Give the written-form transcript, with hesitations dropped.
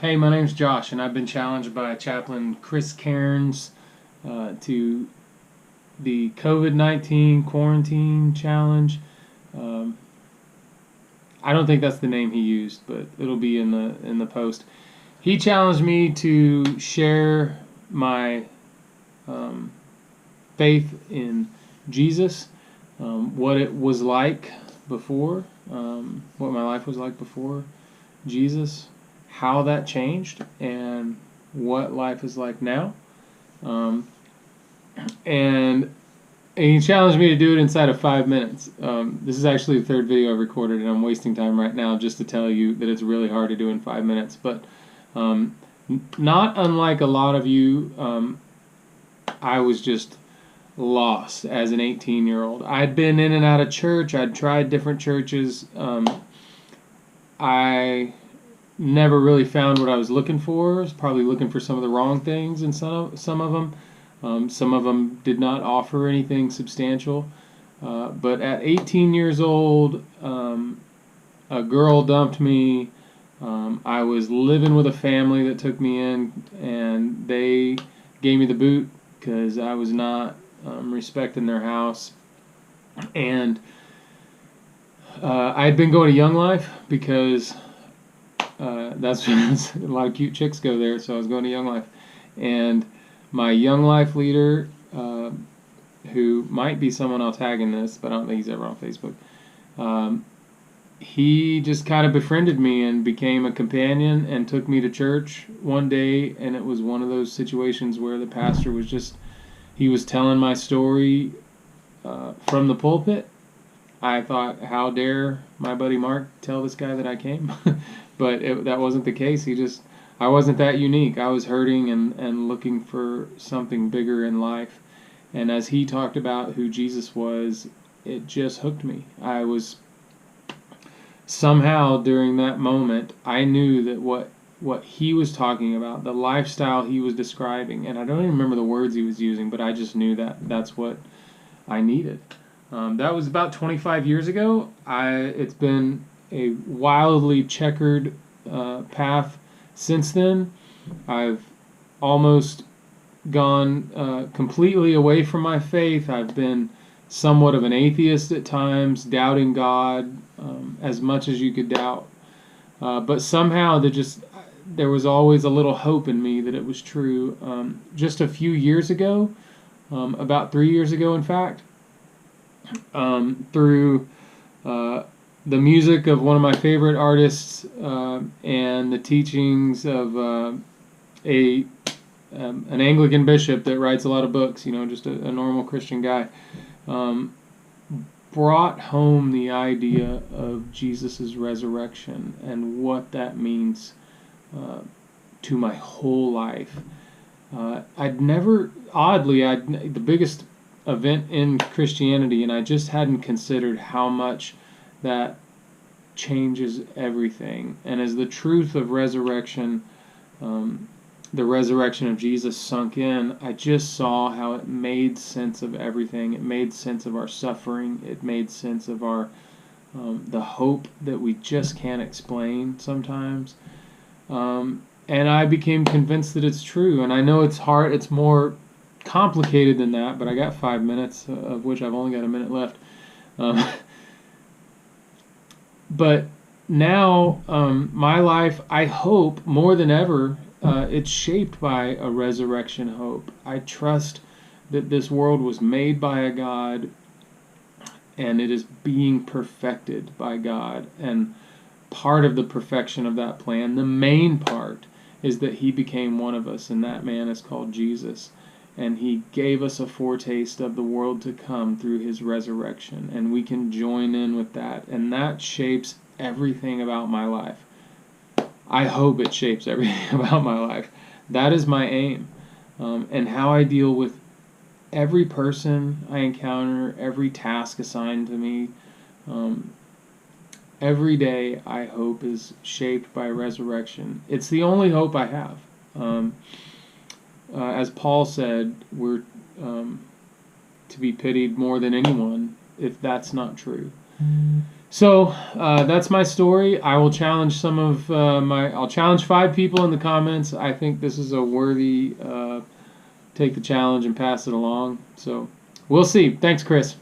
Hey, my name's Josh, and I've been challenged by Chaplain Chris Cairns to the COVID-19 quarantine challenge. Um, I don't think that's the name he used, but it'll be in the post. He challenged me to share my um, faith in Jesus, what it was like before, what my life was like before Jesus, how that changed, and what life is like now. Um, and, and he challenged me to do it inside of 5 minutes. This is actually the third video I've recorded, and I'm wasting time right now just to tell you that it's really hard to do in 5 minutes. But not unlike a lot of you, I was just lost as an 18-year-old. I'd been in and out of church. I'd tried different churches. I never really found what I was looking for. I was probably looking for some of the wrong things in some of them. Some of them did not offer anything substantial. But at 18 years old, a girl dumped me. I was living with a family that took me in, and they gave me the boot because I was not respecting their house. And I had been going to Young Life because that's a lot of cute chicks go there, so I was going to Young Life. And my Young Life leader, who might be someone I'll tag in this, but I don't think he's ever on Facebook, he just kind of befriended me and became a companion and took me to church one day. And it was one of those situations where the pastor was just, he was telling my story from the pulpit. I thought, how dare my buddy Mark tell this guy that I came? But that wasn't the case. I wasn't that unique. I was hurting and looking for something bigger in life. And as he talked about who Jesus was, it just hooked me. I was somehow during that moment, I knew that what he was talking about, the lifestyle he was describing, and I don't even remember the words he was using, but I just knew that that's what I needed. That was about 25 years ago. It's been a wildly checkered path since then. I've almost gone completely away from my faith. I've been somewhat of an atheist at times, doubting God as much as you could doubt. But somehow there was always a little hope in me that it was true. Just a few years ago, about 3 years ago, in fact, through the music of one of my favorite artists and the teachings of an Anglican bishop that writes a lot of books, just a normal Christian guy, brought home the idea of Jesus' resurrection and what that means to my whole life. The biggest event in Christianity, and I just hadn't considered how much that changes everything. And as the truth of resurrection, the resurrection of Jesus sunk in, I just saw how it made sense of everything. It made sense of our suffering. It made sense of our the hope that we just can't explain sometimes. And I became convinced that it's true. And I know it's hard. It's more complicated than that, but I got 5 minutes, of which I've only got a minute left. But now, my life, I hope more than ever, it's shaped by a resurrection hope. I trust that this world was made by a God, and it is being perfected by God. And part of the perfection of that plan, the main part, is that he became one of us, and that man is called Jesus. And he gave us a foretaste of the world to come through his resurrection. And we can join in with that. And that shapes everything about my life. I hope it shapes everything about my life. That is my aim. And how I deal with every person I encounter, every task assigned to me, every day, I hope, is shaped by resurrection. It's the only hope I have. As Paul said, we're to be pitied more than anyone if that's not true. So that's my story. I will challenge I'll challenge 5 people in the comments. I think this is a worthy take the challenge and pass it along. So we'll see. Thanks, Chris.